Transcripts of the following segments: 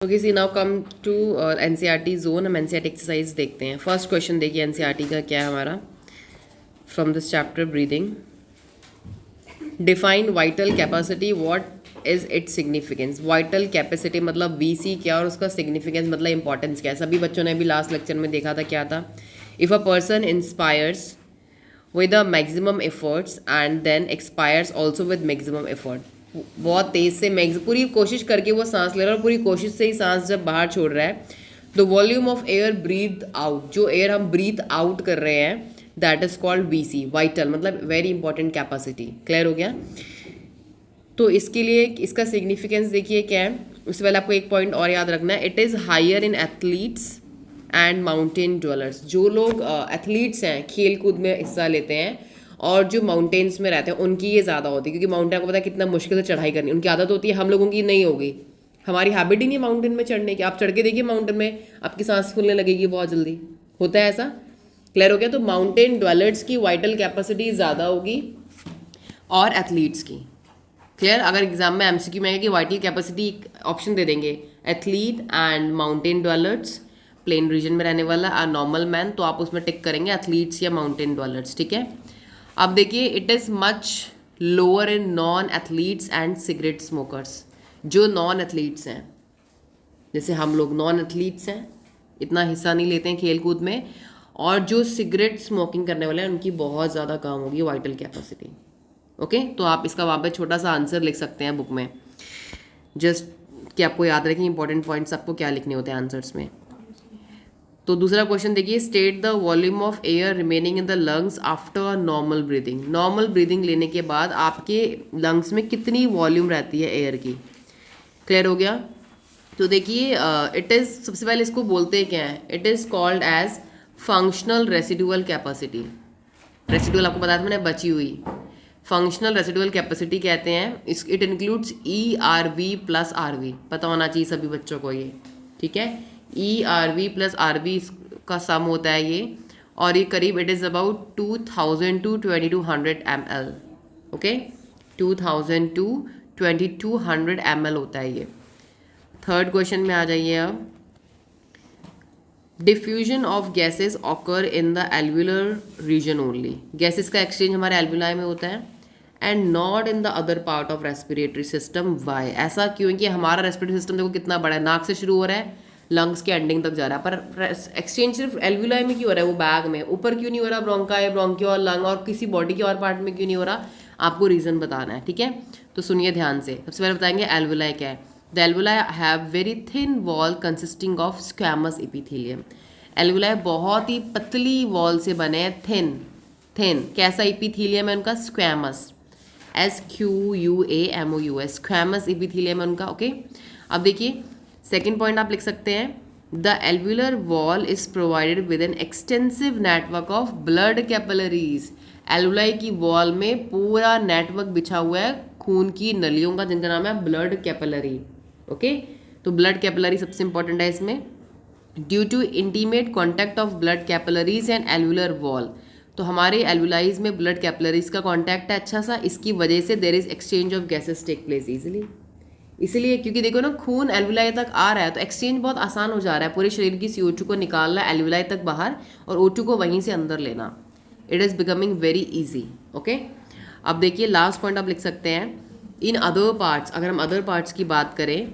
Okay see now come to NCERT zone. हम NCERT exercise देखते हैं। फर्स्ट क्वेश्चन देखिए एनसीईआरटी का क्या है हमारा from this chapter breathing. Define vital capacity, what is its significance. Vital capacity मतलब वीसी क्या और उसका सिग्निफिकेंस मतलब इंपॉर्टेंस क्या है। सभी बच्चों ने अभी लास्ट लेक्चर में देखा था क्या था। If a person inspires with a maximum efforts and then expires also with maximum effort। बहुत तेज से पूरी कोशिश करके वो सांस ले रहा है और पूरी कोशिश से ही सांस जब बाहर छोड़ रहा है, the volume of air breath out, जो एयर हम ब्रीथ आउट कर रहे हैं, that is called VC. Vital मतलब वेरी इंपॉर्टेंट कैपेसिटी। क्लियर हो गया। तो इसके लिए इसका सिग्निफिकेंस देखिए क्या है। उससे पहले आपको एक पॉइंट और याद रखना है, it is higher in athletes and mountain dwellers. जो लोग एथलीट्स हैं, खेल कूद में हिस्सा लेते हैं, और जो माउंटेन्स में रहते हैं उनकी ये ज़्यादा होती है, क्योंकि माउंटेन को पता है कितना मुश्किल से चढ़ाई करनी, उनकी आदत होती है, हम लोगों की नहीं होगी। हमारी हैबिट ही नहीं है माउंटेन में चढ़ने की। आप चढ़ के देखिए माउंटेन में, आपकी सांस फूलने लगेगी बहुत जल्दी। होता है ऐसा। क्लियर हो गया। तो माउंटेन ड्वेलर्स की वाइटल कैपेसिटी ज़्यादा होगी और एथलीट्स की। क्लियर। अगर एग्जाम में एमसीक्यू में है कि वाइटल कैपेसिटी ऑप्शन दे देंगे, athlete and mountain dwellers, plain region में रहने वाला और नॉर्मल मैन, तो आप उसमें टिक करेंगे एथलीट्स या माउंटेन ड्वेलर्स। ठीक है। अब देखिए, it is much lower in non athletes and cigarette smokers. जो नॉन एथलीट्स हैं, जैसे हम लोग नॉन एथलीट्स हैं, इतना हिस्सा नहीं लेते हैं खेल कूद में, और जो सिगरेट स्मोकिंग करने वाले हैं उनकी बहुत ज़्यादा कम होगी वाइटल कैपेसिटी। ओके। तो आप इसका वहाँ पे छोटा सा आंसर लिख सकते हैं बुक में, जस्ट कि आपको याद रखें इंपॉर्टेंट पॉइंट्स आपको क्या लिखने होते हैं आंसर्स में। तो दूसरा क्वेश्चन देखिए, state the volume of air remaining in the lungs after normal breathing. Normal breathing लेने के बाद आपके लंग्स में कितनी वॉल्यूम रहती है एयर की। क्लियर हो गया। तो देखिए, इट इज़, सबसे पहले इसको बोलते हैं क्या है, it is called as functional residual capacity. Residual आपको बताया था मैंने, बची हुई। फंक्शनल रेसिडुअल कैपेसिटी कहते हैं इस। It includes E R V plus R V. पता होना चाहिए सभी बच्चों को ये। ठीक है। E R V plus R V का सम होता है ये, और ये करीब it is about 2000 to 2200 ml। Okay. 2000 to 2200 ml होता है ये। थर्ड क्वेश्चन में आ जाइए अब। Diffusion of gases occur in the alveolar region only. Gases का एक्सचेंज हमारे एल्वुलाई में होता है and not in the other part of respiratory system. Why? ऐसा क्यों? कि हमारा रेस्पिरेटरी सिस्टम देखो कितना बड़ा है, नाक से शुरू हो रहा है, लंग्स के एंडिंग तक जा रहा है, पर एक्सचेंज सिर्फ एल्वुलाई में क्यों हो रहा है, वो बैग में ऊपर क्यों नहीं हो रहा, ब्रोंकाई, ब्रोंकियोल, लंग और किसी बॉडी के और पार्ट में क्यों नहीं हो रहा। आपको रीज़न बताना है। ठीक है। तो सुनिए ध्यान से। सबसे पहले बताएंगे एल्वुलाई क्या है। The alveoli have very thin wall consisting of squamous epithelium. Alveoli बहुत ही पतली वॉल से बने हैं, थिन। थिन कैसा एपिथेलियम है उनका? स्क्वैमस, SQUAMOUS, स्क्वैमस एपिथेलियम है उनका। ओके। अब देखिए सेकेंड पॉइंट आप लिख सकते हैं, the alveolar wall is provided with an extensive network of blood capillaries. Alveoli की वॉल में पूरा नेटवर्क बिछा हुआ है खून की नलियों का, जिनका नाम है ब्लड कैपिलरी। ओके। तो ब्लड कैपिलरी सबसे इंपॉर्टेंट है इसमें। Due to intimate contact of blood capillaries and alveolar wall, तो हमारे एल्वुलाइज में ब्लड कैपिलरीज का कॉन्टैक्ट है अच्छा सा, इसकी वजह से there is exchange of gases take place easily. इसलिए क्योंकि देखो ना, खून एल्वुलाई तक आ रहा है तो एक्सचेंज बहुत आसान हो जा रहा है। पूरे शरीर की CO2 को निकालना एल्वुलाई तक बाहर और O2 को वहीं से अंदर लेना। It is becoming very easy. Okay. अब देखिए लास्ट पॉइंट आप लिख सकते हैं, इन अदर पार्ट्स, अगर हम अदर पार्ट्स की बात करें,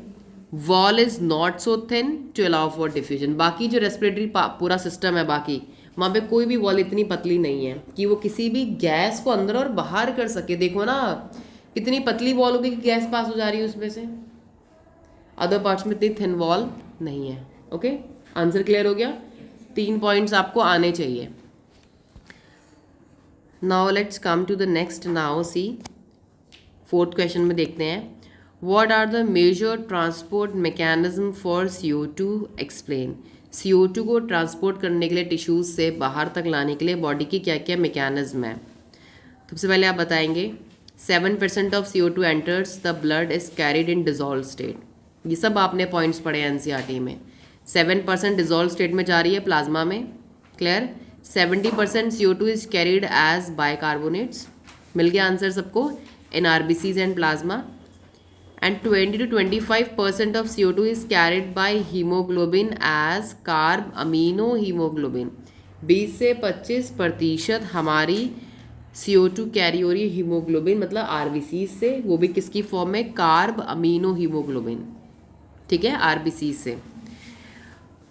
wall is not so thin to allow for diffusion. बाकी जो रेस्पिरेटरी पूरा सिस्टम है, बाकी वहाँ पे कोई भी वॉल इतनी पतली नहीं है कि वो किसी भी गैस को अंदर और बाहर कर सके। देखो ना कितनी पतली वॉल होगी कि गैस पास हो जा रही है उसमें से। अदर पार्ट्स में इतनी थिन वॉल नहीं है। ओके। आंसर क्लियर हो गया। 3 पॉइंट्स आपको आने चाहिए। Now let's come to the next. Now see fourth question में देखते हैं, what are the major transport mechanism for CO2 explain. CO2 को ट्रांसपोर्ट करने के लिए टिश्यूज से बाहर तक लाने के लिए बॉडी की क्या क्या मैकेनिज्म है। सबसे पहले आप बताएंगे, 7% of CO2 enters the blood is carried in dissolve state. ये सब आपने पॉइंट्स पढ़े हैं NCERT में। 7% डिजॉल्व स्टेट में जा रही है प्लाज्मा में। Clear. 70% CO2 is carried as bicarbonates. मिल गया आंसर सबको, in RBCs and plasma. And 20 to 25% of CO2 is carried by haemoglobin as carb amino haemoglobin. 20 से 25% हमारी CO2 कैरी हो रही है हीमोग्लोबिन मतलब RBC से, वो भी किसकी फॉर्म में, कार्ब अमीनो हीमोग्लोबिन, ठीक है, RBC से।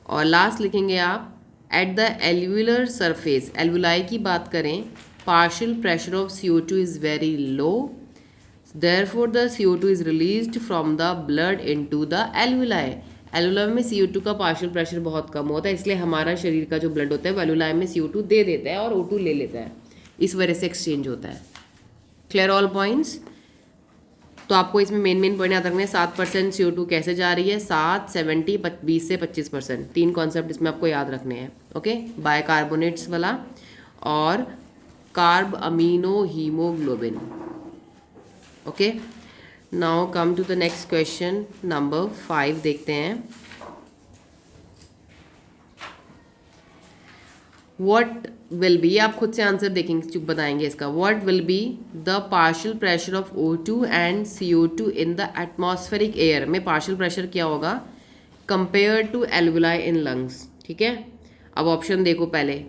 और लास्ट लिखेंगे आप at the alveolar surface, alveoli की बात करें, partial pressure of CO2 is very low, therefore the CO2 is released from the blood into the alveoli. Alveoli में CO2 का पार्शियल प्रेशर बहुत कम होता है, इसलिए हमारा शरीर का जो ब्लड होता है वो एल्वुलाई में CO2 दे देता है और O2 ले लेता है, इस वजह से एक्सचेंज होता है। Clear all points. तो आपको इसमें मेन पॉइंट याद रखने हैं, 7% CO2 कैसे जा रही है, 7, 70, 20 से 25%, 3 कॉन्सेप्ट इसमें आपको याद रखने हैं। ओके, बायकार्बोनेट्स वाला और carb amino haemoglobin. Okay, now come to the next question number 5 देखते हैं। What will be, आप खुद से आंसर देखेंगे, बताएंगे इसका। What will be the partial pressure of O2 and CO2 in the atmospheric air में पार्शियल प्रेशर क्या होगा compare to alveoli in lungs, ठीक है। अब ऑप्शन देखो पहले,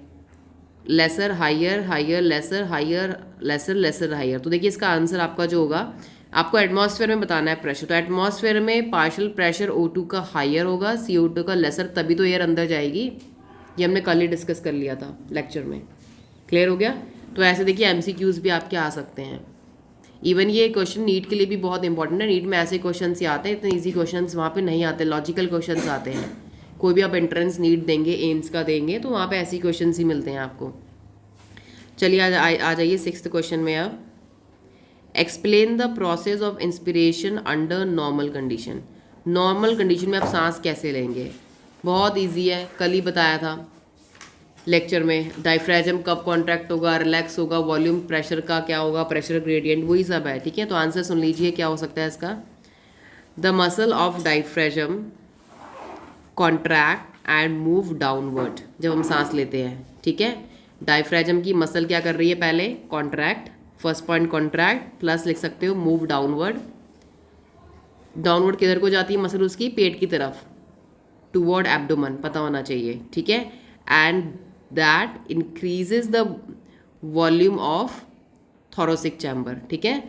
lesser, higher, higher, lesser, higher, lesser, lesser, higher. तो देखिए इसका आंसर आपका जो होगा, आपको एटमॉस्फेयर में बताना है प्रेशर, तो एटमॉस्फेयर में पार्शियल प्रेशर O2 का हाइयर होगा, CO2 का लेसर, तभी तो एयर अंदर जाएगी। ये हमने कल ही डिस्कस कर लिया था लेक्चर में। क्लियर हो गया। तो ऐसे देखिए MCQs भी आपके आ सकते हैं। इवन ये क्वेश्चन नीट के लिए भी बहुत इंपॉर्टेंट है। नीट में ऐसे क्वेश्चन ही आते हैं, इतने ईजी क्वेश्चन वहाँ पे नहीं आते, लॉजिकल क्वेश्चन आते हैं। कोई भी आप एंट्रेंस नीट देंगे, एम्स का देंगे, तो वहाँ पे ऐसे क्वेश्चन ही मिलते हैं आपको। चलिए आ जाइए 6th क्वेश्चन में। अब explain the process of inspiration under normal condition. Normal condition में आप सांस कैसे लेंगे, बहुत इजी है, कल ही बताया था लेक्चर में। डायफ्राजम कब कॉन्ट्रैक्ट होगा, रिलैक्स होगा, वॉल्यूम प्रेशर का क्या होगा, प्रेशर ग्रेडियंट, वही सब है, ठीक है। तो आंसर सुन लीजिए क्या हो सकता है इसका। The muscle of diaphragm contract and move downward, जब हम सांस लेते हैं, ठीक है। डायफ्राजम की मसल क्या कर रही है, पहले contract, first point contract, plus लिख सकते हो मूव डाउनवर्ड। डाउनवर्ड किधर को जाती है मसल, उसकी पेट की तरफ, टूवर्ड एब्डोमन, पता होना चाहिए, ठीक है। And that increases the volume of thoracic chamber, ठीक है।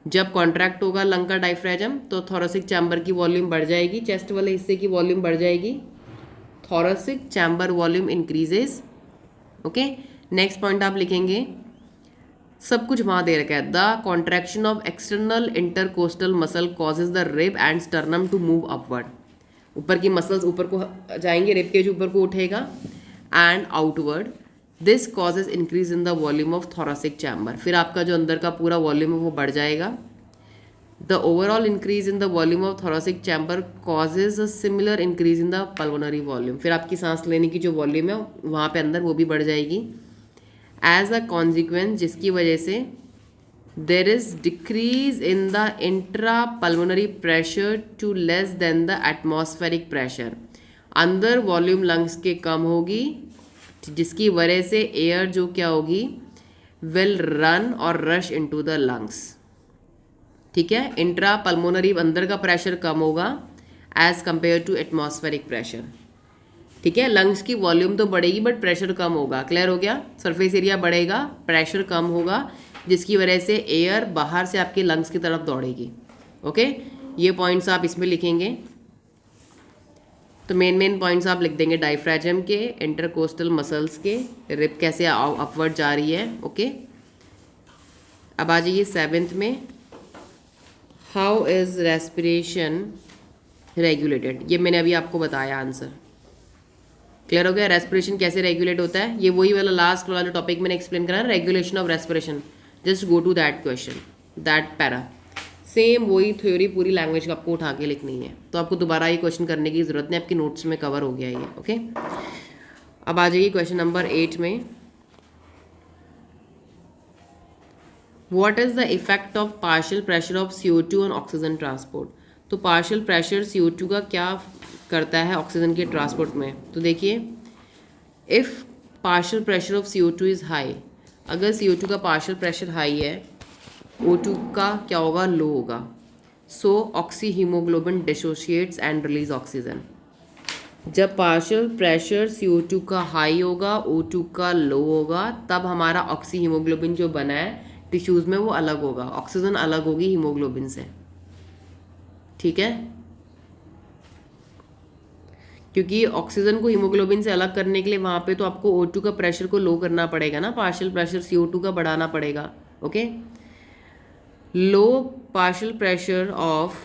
जब कॉन्ट्रैक्ट होगा लंग का डायफ्राजम तो थोरेसिक चैम्बर की वॉल्यूम बढ़ जाएगी, चेस्ट वाले हिस्से की वॉल्यूम बढ़ जाएगी, thoracic chamber volume increases. Okay, next point आप लिखेंगे, सब कुछ वहाँ दे रखा है। The contraction of external intercostal muscle causes the rib and sternum to move upward. ऊपर की मसल्स ऊपर को जाएंगे, रिब केज ऊपर को उठेगा, and outward, this causes increase in the volume of thoracic chamber. फिर आपका जो अंदर का पूरा वॉल्यूम है वो बढ़ जाएगा। The overall increase in the volume of thoracic chamber causes a similar increase in the pulmonary volume. फिर आपकी सांस लेने की जो वॉल्यूम है वहाँ पे अंदर वो भी बढ़ जाएगी। एज अ कॉन्सिक्वेंस, जिसकी वजह से there is decrease in the intrapulmonary pressure to less than the atmospheric pressure। अंदर वॉल्यूम लंग्स के कम होगी, जिसकी वजह से एयर जो क्या होगी, विल रन और रश इनटू द लंग्स, ठीक है। इंट्रा पल्मोनरी अंदर का प्रेशर कम होगा as compare to atmospheric pressure, ठीक है। लंग्स की वॉल्यूम तो बढ़ेगी बट प्रेशर कम होगा। क्लियर हो गया। सरफेस एरिया बढ़ेगा, प्रेशर कम होगा, जिसकी वजह से एयर बाहर से आपके लंग्स की तरफ दौड़ेगी। ओके, ये पॉइंट्स आप इसमें लिखेंगे। तो मेन पॉइंट्स आप लिख देंगे, डायफ्राजम के, इंटरकोस्टल मसल्स के, रिब कैसे अपवर्ड जा रही है। ओके, अब आ जाइए 7th में, हाउ इज रेस्पिरेशन रेगुलेटेड। ये मैंने अभी आपको बताया आंसर। क्लियर हो गया। रेस्पिरेशन कैसे रेगुलेट होता है, ये वही वाला लास्ट वाला टॉपिक मैंने एक्सप्लेन करा, regulation of respiration. Just go to that question, that para, same वही थ्योरी पूरी लैंग्वेज का आपको उठा के लिखनी है, तो आपको दोबारा ये क्वेश्चन करने की ज़रूरत नहीं, आपकी नोट्स में कवर हो गया ये। ओके, अब आ जाइए क्वेश्चन नंबर 8 में, what is the effect of partial pressure of CO2 on oxygen transport. तो पार्शियल प्रेशर CO2 का क्या करता है ऑक्सीजन के ट्रांसपोर्ट में। तो देखिए, if partial pressure of CO2 is high, अगर CO2 का पार्शियल प्रेशर हाई है, O2 का क्या होगा, लो होगा। So oxy haemoglobin dissociates and release oxygen. जब पार्शियल प्रेशर CO2 का हाई होगा, O2 का लो होगा, तब हमारा ऑक्सी हीमोग्लोबिन जो बना है टिश्यूज़ में वो अलग होगा, ऑक्सीजन अलग होगी हीमोग्लोबिन से, ठीक है। क्योंकि ऑक्सीजन को हीमोग्लोबिन से अलग करने के लिए वहाँ पे तो आपको O2 का प्रेशर को लो करना पड़ेगा ना, पार्शियल प्रेशर CO2 का बढ़ाना पड़ेगा, okay. Low partial pressure of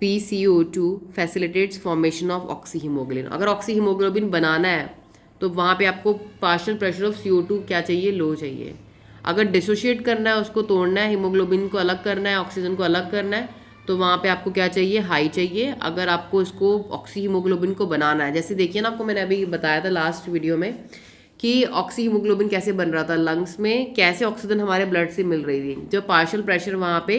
PCO2 facilitates formation of oxy haemoglobin. अगर ऑक्सी हीमोग्लोबिन बनाना है तो वहाँ पे आपको पार्शियल प्रेशर ऑफ CO2 क्या चाहिए, लो चाहिए। अगर डिसोशिएट करना है, उसको तोड़ना है, हीमोग्लोबिन को अलग करना है, ऑक्सीजन को अलग करना है, तो वहाँ पे आपको क्या चाहिए, हाई चाहिए। अगर आपको इसको ऑक्सी हीमोग्लोबिन को बनाना है, जैसे देखिए ना, आपको मैंने अभी बताया था लास्ट वीडियो में कि ऑक्सी हीमोग्लोबिन कैसे बन रहा था, लंग्स में कैसे ऑक्सीजन हमारे ब्लड से मिल रही थी। जब पार्शियल प्रेशर वहाँ पे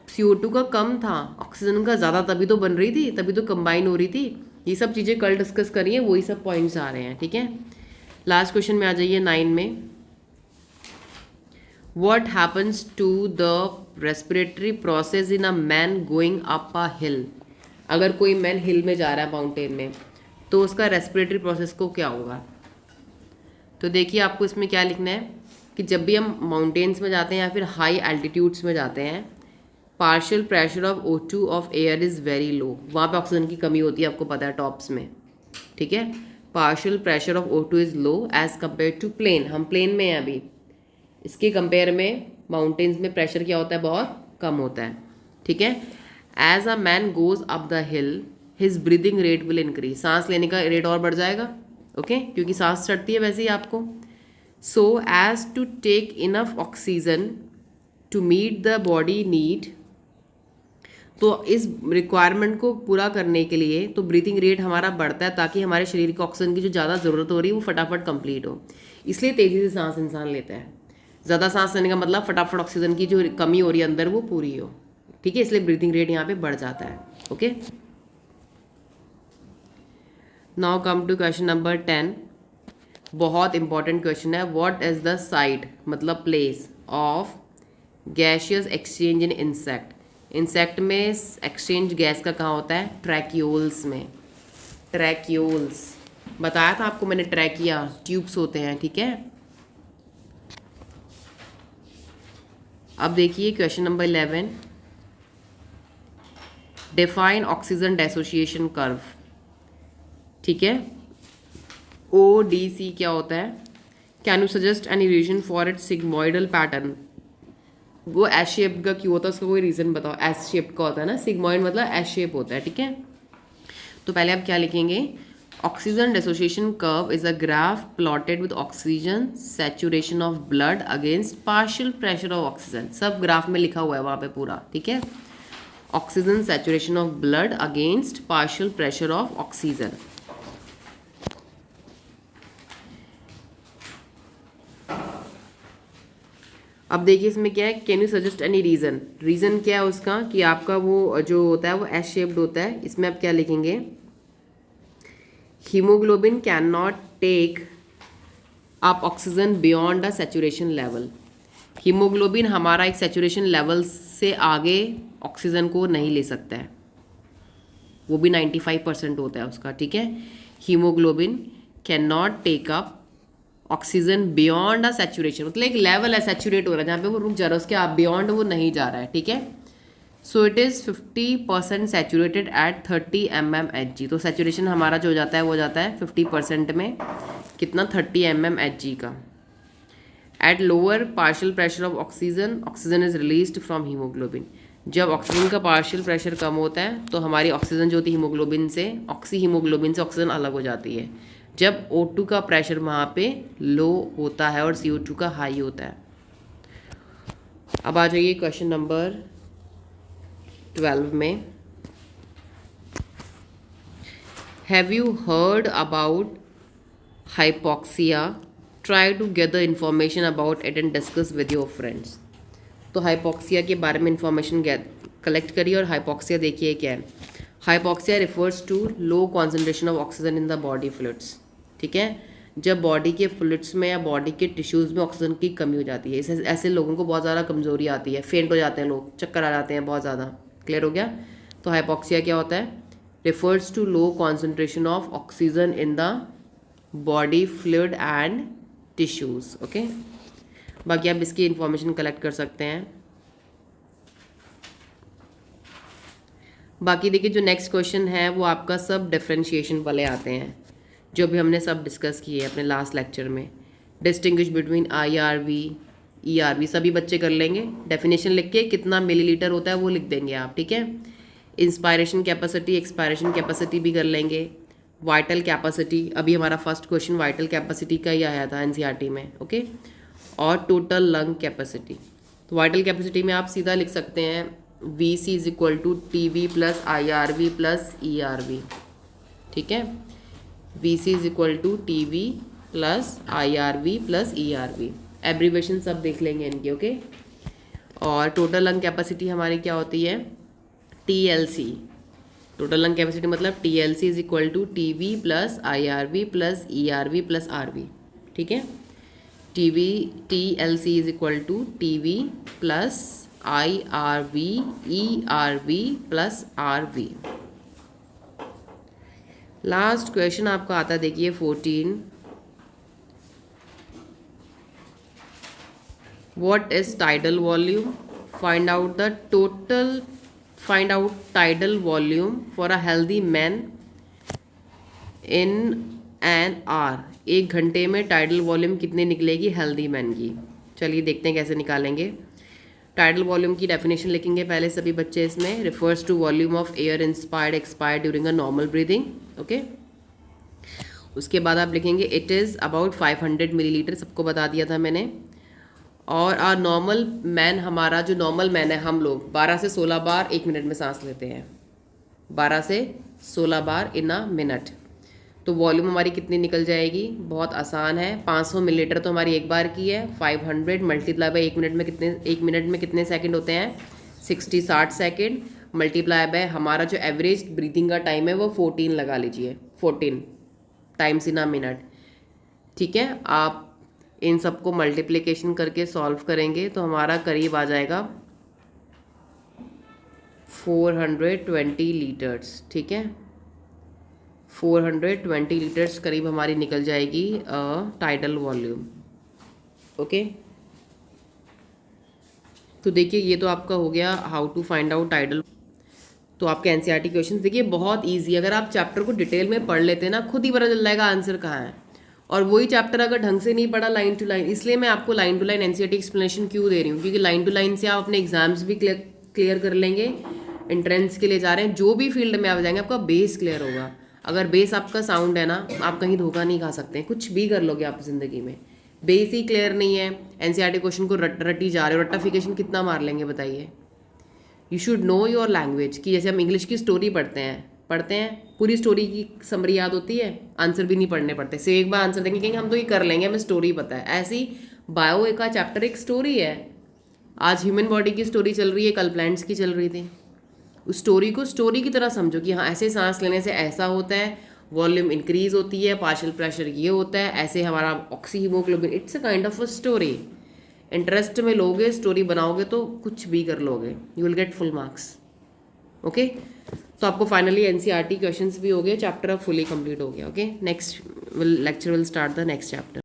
CO2 का कम था, ऑक्सीजन का ज़्यादा, तभी तो बन रही थी, तभी तो कंबाइन हो रही थी। ये सब चीज़ें कल डिस्कस करिए, वही सब पॉइंट्स आ रहे हैं, ठीक है। लास्ट क्वेश्चन में आ जाइए 9 में। What happens to the respiratory process in a man going up a hill? अगर कोई मैन हिल में जा रहा है, माउंटेन में, तो उसका रेस्पिरेटरी प्रोसेस को क्या होगा। तो देखिए आपको इसमें क्या लिखना है कि जब भी हम माउंटेन्स में जाते हैं या फिर हाई एल्टीट्यूड्स में जाते हैं, partial pressure of O2 of air is very low, वहाँ पे ऑक्सीजन की कमी होती है, आपको पता है, टॉप्स में, ठीक है। Partial pressure of O2 is low as compare to plain, हम प्लेन में हैं अभी, इसके कंपेयर में माउंटेन्स में प्रेशर क्या होता है, बहुत कम होता है, ठीक है। As a man goes up the hill his breathing rate will increase, सांस लेने का रेट और बढ़ जाएगा, ओके, क्योंकि सांस चढ़ती है वैसे ही आपको। So as to take enough oxygen to meet the body need, तो इस रिक्वायरमेंट को पूरा करने के लिए तो ब्रीथिंग रेट हमारा बढ़ता है, ताकि हमारे शरीर को ऑक्सीजन की जो ज़्यादा ज़रूरत हो रही है वो फटाफट कंप्लीट हो, इसलिए तेज़ी से सांस इंसान लेता है। ज़्यादा सांस लेने का मतलब फटाफट ऑक्सीजन की जो कमी हो रही है अंदर वो पूरी हो, ठीक है, इसलिए ब्रीथिंग रेट यहाँ पे बढ़ जाता है, okay. Now come to question number 10, बहुत इंपॉर्टेंट क्वेश्चन है। व्हाट इज द साइट, मतलब place of gaseous exchange in insect. Insect में एक्सचेंज गैस का कहाँ होता है, ट्रैक्यूल्स में, ट्रैक्यूल्स बताया था आपको मैंने, ट्रैकिया ट्यूब्स होते हैं, ठीक है। अब देखिए question number 11, define oxygen dissociation curve, ठीक है। ODC क्या होता है, can you suggest any reason for it sigmoidal pattern. वो एस शेप्ड का क्यों होता है, उसका कोई रीज़न बताओ। एस शेप्ड का होता है ना, सिग्मोइड मतलब एस शेप होता है, ठीक है। तो पहले आप क्या लिखेंगे, oxygen dissociation curve is a graph plotted with oxygen saturation of blood against partial pressure of oxygen, सब ग्राफ में लिखा हुआ है वहाँ पे पूरा, ठीक है। Oxygen saturation of blood against partial pressure of oxygen. अब देखिए इसमें क्या है, can you suggest any reason, reason क्या है उसका कि आपका वो जो होता है वो एस शेप्ड होता है। इसमें आप क्या लिखेंगे, haemoglobin can not take up oxygen beyond a saturation level. Haemoglobin हमारा एक सैचुरेशन लेवल से आगे ऑक्सीजन को नहीं ले सकता है, वो भी 95% होता है उसका, ठीक है। Haemoglobin can not take up oxygen beyond a saturation, मतलब एक लेवल है सैचुरेट हो रहा है जहाँ पे वो रुक जा रहा है, उसके बियॉन्ड वो नहीं जा रहा है, ठीक है। So it is 50% saturated at 30 mmHg। तो सैचुरेशन हमारा जो हो जाता है वो जाता है 50% में, कितना, 30 mmHg का। At lower partial pressure of oxygen, oxygen is released from haemoglobin. जब ऑक्सीजन का पार्शियल प्रेशर कम होता है तो हमारी ऑक्सीजन जो होती है हीमोग्लोबिन से, ऑक्सी हीमोग्लोबिन से ऑक्सीजन अलग हो जाती है। जब O2 का प्रेशर वहाँ पे लो होता है और CO2 का हाई होता है। अब आ जाइए क्वेश्चन नंबर 12 में, have you heard about hypoxia, try to get the information about it and discuss with your friends. तो हाइपोक्सिया के बारे में इंफॉर्मेशन कलेक्ट करिए और हाइपोक्सिया देखिए क्या है। Hypoxia refers to low concentration of oxygen in the body fluids, ठीक है। जब बॉडी के फ्लूइड्स में या बॉडी के टिश्यूज़ में ऑक्सीजन की कमी हो जाती है। इससे ऐसे लोगों को बहुत ज़्यादा कमज़ोरी आती है, फेंट हो जाते हैं लोग, चक्कर आ जाते हैं बहुत ज़्यादा। क्लियर हो गया? तो हाइपोक्सिया क्या होता है? Refers to low concentration of oxygen in the body fluid and tissues. Okay, बाकी आप इसकी इंफॉर्मेशन कलेक्ट कर सकते हैं। बाकी देखिए जो नेक्स्ट क्वेश्चन है वो आपका सब डिफरेंशिएशन वाले आते हैं, जो भी हमने सब डिस्कस किए अपने लास्ट लेक्चर में। डिस्टिंग्विश बिटवीन IRV ERV सभी बच्चे कर लेंगे। डेफिनेशन लिख के कितना मिलीलीटर होता है वो लिख देंगे आप, ठीक है। इंस्पायरेशन कैपेसिटी, एक्सपायरेशन कैपेसिटी भी कर लेंगे। वाइटल कैपेसिटी, अभी हमारा फर्स्ट क्वेश्चन वाइटल कैपेसिटी का ही आया था NCERT में, ओके। और टोटल लंग कैपेसिटी। तो वाइटल कैपेसिटी में आप सीधा लिख सकते हैं VC is equal to TV plus IRV plus ERV, ठीक है। VC is equal to TV plus IRV plus ERV, abbreviation सब देख लेंगे इनके, ओके। और टोटल लंग कैपेसिटी हमारी क्या होती है? TLC। टोटल लंग कैपेसिटी मतलब TLC is equal to TV plus IRV plus ERV plus RV, ठीक है। TLC is equal to TV plus IRV ERV plus RV। Last question आपका आता है, देखिए 14। What is tidal volume? Find out tidal volume for a healthy man in an hour. 1 घंटे में tidal volume कितनी निकलेगी हेल्दी मैन की? चलिए देखते हैं कैसे निकालेंगे। टाइडल वॉल्यूम की डेफिनेशन लिखेंगे पहले सभी बच्चे इसमें। Refers to volume of air inspired expired during a normal breathing, okay. उसके बाद आप लिखेंगे इट इज़ अबाउट 500 मिलीलीटर, सबको बता दिया था मैंने। और आ नॉर्मल मैन, हमारा जो नॉर्मल मैन है, हम लोग 12 से 16 बार 1 मिनट में सांस लेते हैं, 12 से 16 बार इन अ मिनट। तो वॉल्यूम हमारी कितनी निकल जाएगी? बहुत आसान है, 500 मिलीलीटर तो हमारी एक बार की है। 500 मल्टीप्लाई बाय 1 मिनट में कितने, 1 मिनट में कितने सेकंड होते हैं? 60 सेकंड मल्टीप्लाई बाय हमारा जो एवरेज ब्रीथिंग का टाइम है वो 14 लगा लीजिए, 14 टाइम्स इन अ मिनट, ठीक है। आप इन सबको मल्टीप्लिकेशन करके सॉल्व करेंगे तो हमारा करीब आ जाएगा 420 लीटर्स, ठीक है। 420 लीटर्स करीब हमारी निकल जाएगी टाइडल वॉल्यूम, ओके। तो देखिए ये तो आपका हो गया how to find out tidal. तो आपके NCERT क्वेश्चन देखिए बहुत इजी, अगर आप चैप्टर को डिटेल में पढ़ लेते हैं ना, खुद ही पता चल जाएगा आंसर कहाँ है। और वही चैप्टर अगर ढंग से नहीं पढ़ा लाइन टू लाइन, इसलिए मैं आपको line to line NCERT explanation क्यों दे रही हूँ, क्योंकि लाइन टू लाइन से आप अपने एग्जाम्स भी क्लियर कर लेंगे। एंट्रेंस के लिए जा रहे हैं, जो भी फील्ड में आप जाएंगे आपका बेस क्लियर होगा। अगर बेस आपका साउंड है ना, आप कहीं धोखा नहीं खा सकते, कुछ भी कर लोगे आप ज़िंदगी में। बेस ही क्लियर नहीं है, NCERT क्वेश्चन को रटी जा रहे हो, रट्टाफिकेशन कितना मार लेंगे बताइए। You should know your language, कि जैसे हम इंग्लिश की स्टोरी पढ़ते हैं, पूरी स्टोरी की समरी याद होती है, आंसर भी नहीं पढ़ने पड़ते, सिर्फ एक बार आंसर देंगे, कहेंगे हम तो ये कर लेंगे, हमें स्टोरी पता है। ऐसी बायो का चैप्टर एक स्टोरी है। आज ह्यूमन बॉडी की स्टोरी चल रही है, कल प्लांट्स की चल रही थी। उस स्टोरी को स्टोरी की तरह समझो कि हाँ ऐसे सांस लेने से ऐसा होता है, वॉल्यूम इंक्रीज होती है, पार्शियल प्रेशर ये होता है, ऐसे हमारा oxy haemoglobin, it's a kind of a story. Interest में लोगे, स्टोरी बनाओगे तो कुछ भी कर लोगे, you will get full marks, okay. तो आपको फाइनली NCERT क्वेश्चंस भी हो गए, चैप्टर अब फुली कंप्लीट हो गया, okay. Next lecture will start the next chapter.